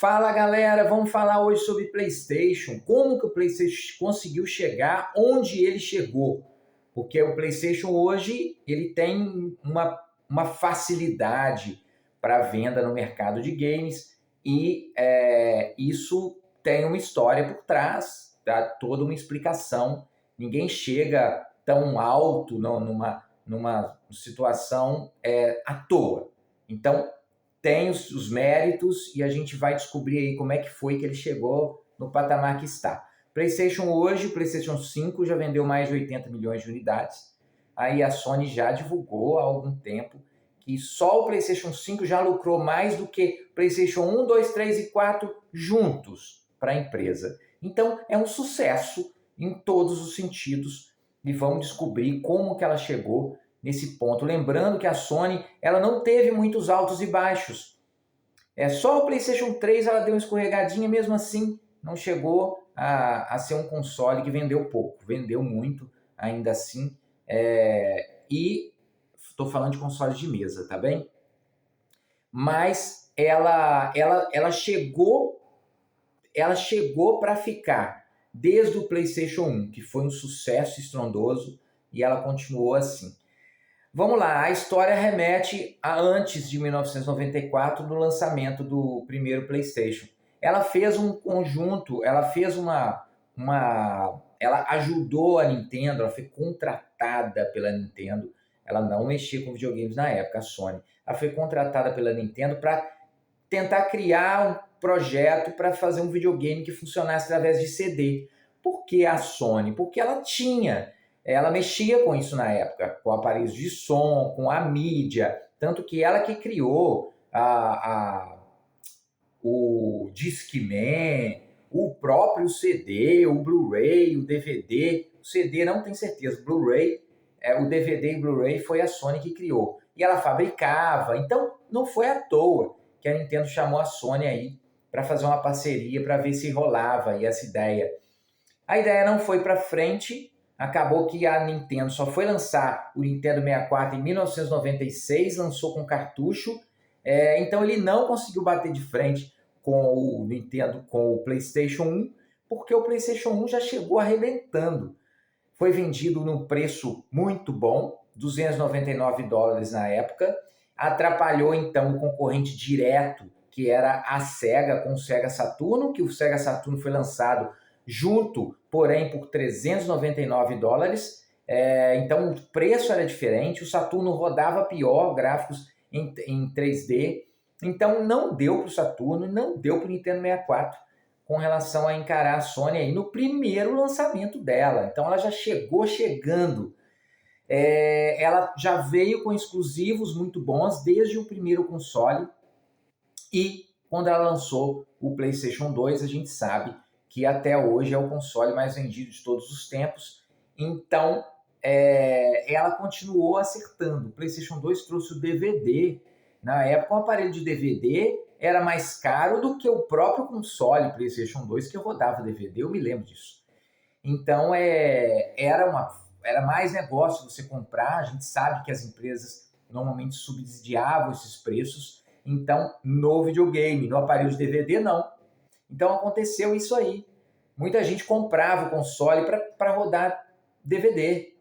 Fala galera, vamos falar hoje sobre PlayStation, como que o PlayStation conseguiu chegar onde ele chegou, porque o PlayStation hoje ele tem uma facilidade para venda no mercado de games e isso tem uma história por trás, dá toda uma explicação. Ninguém chega tão alto numa situação à toa. Então tem os méritos e a gente vai descobrir aí como é que foi que ele chegou no patamar que está. PlayStation hoje, o PlayStation 5 já vendeu mais de 80 milhões de unidades. Aí a Sony já divulgou há algum tempo que só o PlayStation 5 já lucrou mais do que PlayStation 1, 2, 3 e 4 juntos para a empresa. Então é um sucesso em todos os sentidos e vamos descobrir como que ela chegou nesse ponto. Lembrando que a Sony ela não teve muitos altos e baixos. Só o PlayStation 3 ela deu uma escorregadinha, mesmo assim não chegou a ser um console que vendeu pouco. Vendeu muito ainda assim. E estou falando de consoles de mesa, tá bem? Mas ela chegou para ficar desde o PlayStation 1, que foi um sucesso estrondoso, e ela continuou assim. Vamos lá, a história remete a antes de 1994, do lançamento do primeiro PlayStation. Ela fez um conjunto, ela ajudou a Nintendo, ela foi contratada pela Nintendo. Ela não mexia com videogames na época, a Sony. Ela foi contratada pela Nintendo para tentar criar um projeto para fazer um videogame que funcionasse através de CD. Por que a Sony? Porque ela mexia com isso na época, com aparelhos de som, com a mídia, tanto que ela que criou o Discman, o próprio CD, o Blu-ray, o DVD. O CD não tenho certeza, o Blu-ray, o DVD e Blu-ray foi a Sony que criou. E ela fabricava, então não foi à toa que a Nintendo chamou a Sony aí para fazer uma parceria, para ver se rolava aí essa ideia. A ideia não foi para frente, acabou que a Nintendo só foi lançar o Nintendo 64 em 1996, lançou com cartucho, então ele não conseguiu bater de frente com o Nintendo, com o PlayStation 1, porque o PlayStation 1 já chegou arrebentando. Foi vendido num preço muito bom, $299 na época, atrapalhou então o concorrente direto, que era a Sega, com o Sega Saturno, que o Sega Saturno foi lançado junto, porém por $399. Então o preço era diferente, o Saturno rodava pior, gráficos em 3D, então não deu para o Saturno, não deu para o Nintendo 64 com relação a encarar a Sony aí no primeiro lançamento dela. Então ela já chegou chegando. Ela já veio com exclusivos muito bons desde o primeiro console, e quando ela lançou o PlayStation 2, a gente sabe que até hoje é o console mais vendido de todos os tempos. Então ela continuou acertando. O PlayStation 2 trouxe o DVD. Na época, um aparelho de DVD era mais caro do que o próprio console PlayStation 2 que rodava DVD, eu me lembro disso. Então era mais negócio você comprar. A gente sabe que as empresas normalmente subsidiavam esses preços. Então, no videogame, no aparelho de DVD, não. Então aconteceu isso aí. Muita gente comprava o console para rodar DVD.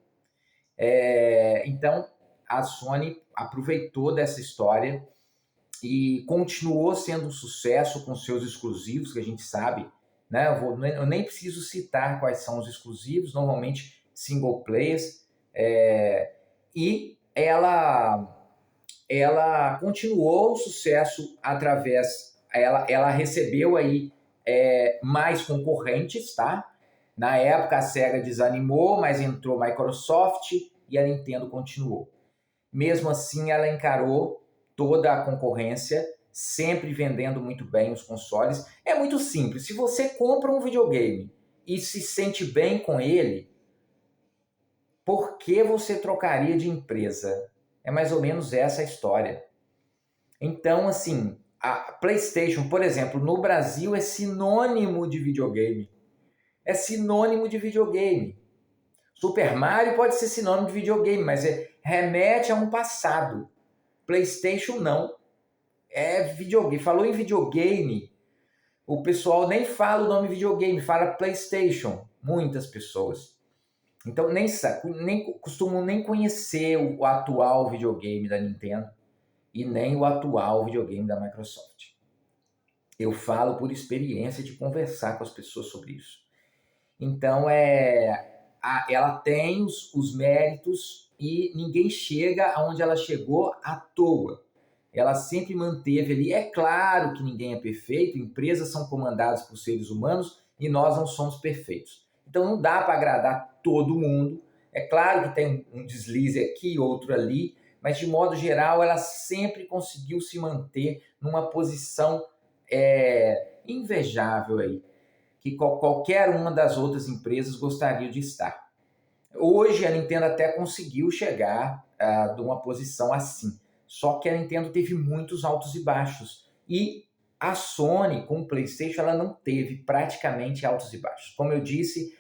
Então a Sony aproveitou dessa história e continuou sendo um sucesso com seus exclusivos, que a gente sabe, né? Eu nem preciso citar quais são os exclusivos, normalmente single players, e ela continuou o sucesso através, ela recebeu aí mais concorrentes, tá? Na época a Sega desanimou, mas entrou Microsoft e a Nintendo continuou. Mesmo assim, ela encarou toda a concorrência, sempre vendendo muito bem os consoles. É muito simples. Se você compra um videogame e se sente bem com ele, por que você trocaria de empresa? É mais ou menos essa a história. Então, assim, a PlayStation, por exemplo, no Brasil é sinônimo de videogame. É sinônimo de videogame. Super Mario pode ser sinônimo de videogame, mas remete a um passado. PlayStation não. É videogame. Falou em videogame, O pessoal nem fala o nome videogame, fala PlayStation. Muitas pessoas. Então nem costumam nem conhecer o atual videogame da Nintendo e nem o atual videogame da Microsoft. Eu falo por experiência de conversar com as pessoas sobre isso. Então ela tem os méritos e ninguém chega aonde ela chegou à toa. Ela sempre manteve ali. É claro que ninguém é perfeito, empresas são comandadas por seres humanos e nós não somos perfeitos. Então não dá para agradar todo mundo. É claro que tem um deslize aqui, outro ali, mas de modo geral ela sempre conseguiu se manter numa posição invejável aí, que qualquer uma das outras empresas gostaria de estar. Hoje a Nintendo até conseguiu chegar de uma posição assim. Só que a Nintendo teve muitos altos e baixos. E a Sony, com o PlayStation, ela não teve praticamente altos e baixos. Como eu disse,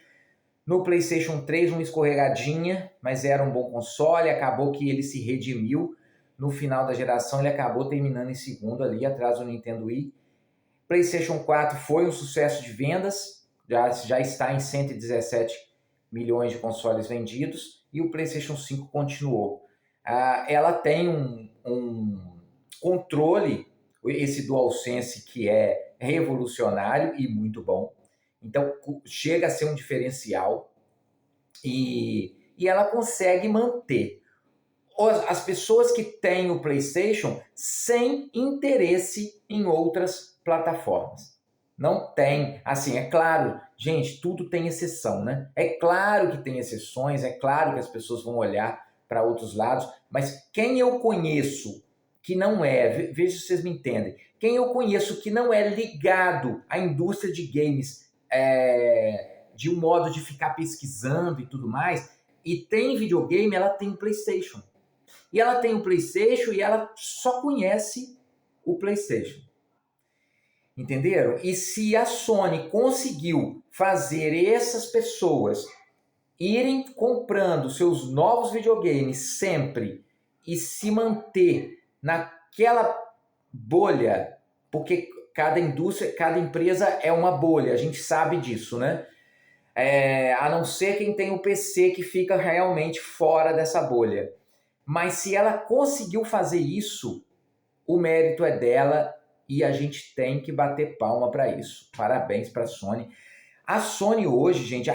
no PlayStation 3 uma escorregadinha, mas era um bom console, acabou que ele se redimiu. No final da geração ele acabou terminando em segundo ali, atrás do Nintendo Wii. PlayStation 4 foi um sucesso de vendas, já está em 117 milhões de consoles vendidos, e o PlayStation 5 continuou. Ela tem um controle, esse DualSense, que é revolucionário e muito bom. Então, chega a ser um diferencial e ela consegue manter as pessoas que têm o PlayStation sem interesse em outras plataformas. Não tem, assim, é claro, gente, tudo tem exceção, né? É claro que tem exceções, é claro que as pessoas vão olhar para outros lados, mas quem eu conheço que não veja se vocês me entendem, quem eu conheço que não é ligado à indústria de games de um modo de ficar pesquisando e tudo mais, e tem videogame, ela tem PlayStation. E ela tem o PlayStation e ela só conhece o PlayStation. Entenderam? E se a Sony conseguiu fazer essas pessoas irem comprando seus novos videogames sempre e se manter naquela bolha, porque cada indústria, cada empresa é uma bolha, a gente sabe disso, né? A não ser quem tem o PC que fica realmente fora dessa bolha. Mas se ela conseguiu fazer isso, o mérito é dela e a gente tem que bater palma para isso. Parabéns para a Sony. A Sony hoje, gente,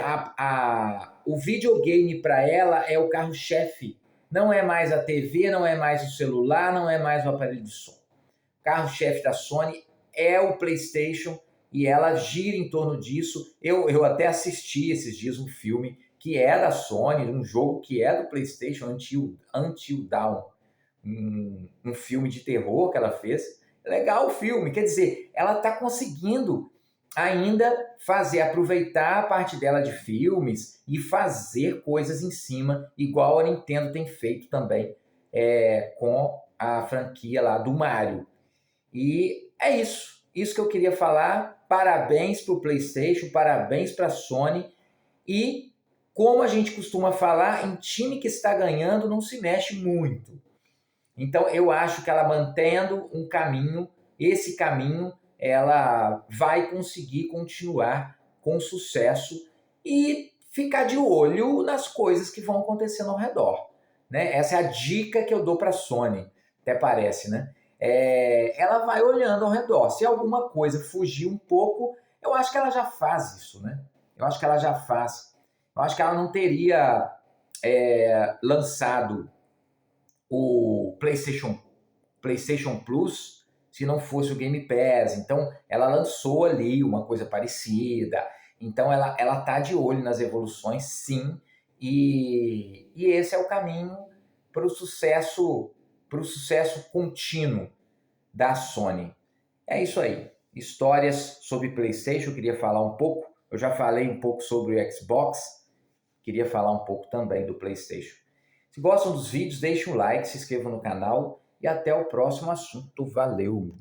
o videogame para ela é o carro-chefe. Não é mais a TV, não é mais o celular, não é mais o aparelho de som. O carro-chefe da Sony é o PlayStation e ela gira em torno disso. Eu até assisti esses dias um filme que é da Sony, um jogo que é do PlayStation, Until Dawn, um filme de terror que ela fez. Legal o filme, quer dizer, ela está conseguindo ainda aproveitar a parte dela de filmes e fazer coisas em cima, igual a Nintendo tem feito também com a franquia lá do Mario. E é isso que eu queria falar. Parabéns para o PlayStation, parabéns para a Sony. E como a gente costuma falar, em time que está ganhando não se mexe muito. Então eu acho que ela mantendo um caminho, esse caminho, ela vai conseguir continuar com sucesso e ficar de olho nas coisas que vão acontecendo ao redor, né? Essa é a dica que eu dou para a Sony, até parece, né? Ela vai olhando ao redor. Se alguma coisa fugir um pouco, eu acho que ela já faz isso, né? Eu acho que ela já faz. Eu acho que ela não teria lançado o PlayStation Plus se não fosse o Game Pass. Então, ela lançou ali uma coisa parecida. Então, ela tá de olho nas evoluções, sim. E esse é o caminho para o sucesso contínuo da Sony. É isso aí. Histórias sobre PlayStation, eu queria falar um pouco. Eu já falei um pouco sobre o Xbox. Queria falar um pouco também do PlayStation. Se gostam dos vídeos, deixem um like, se inscrevam no canal e até o próximo assunto. Valeu!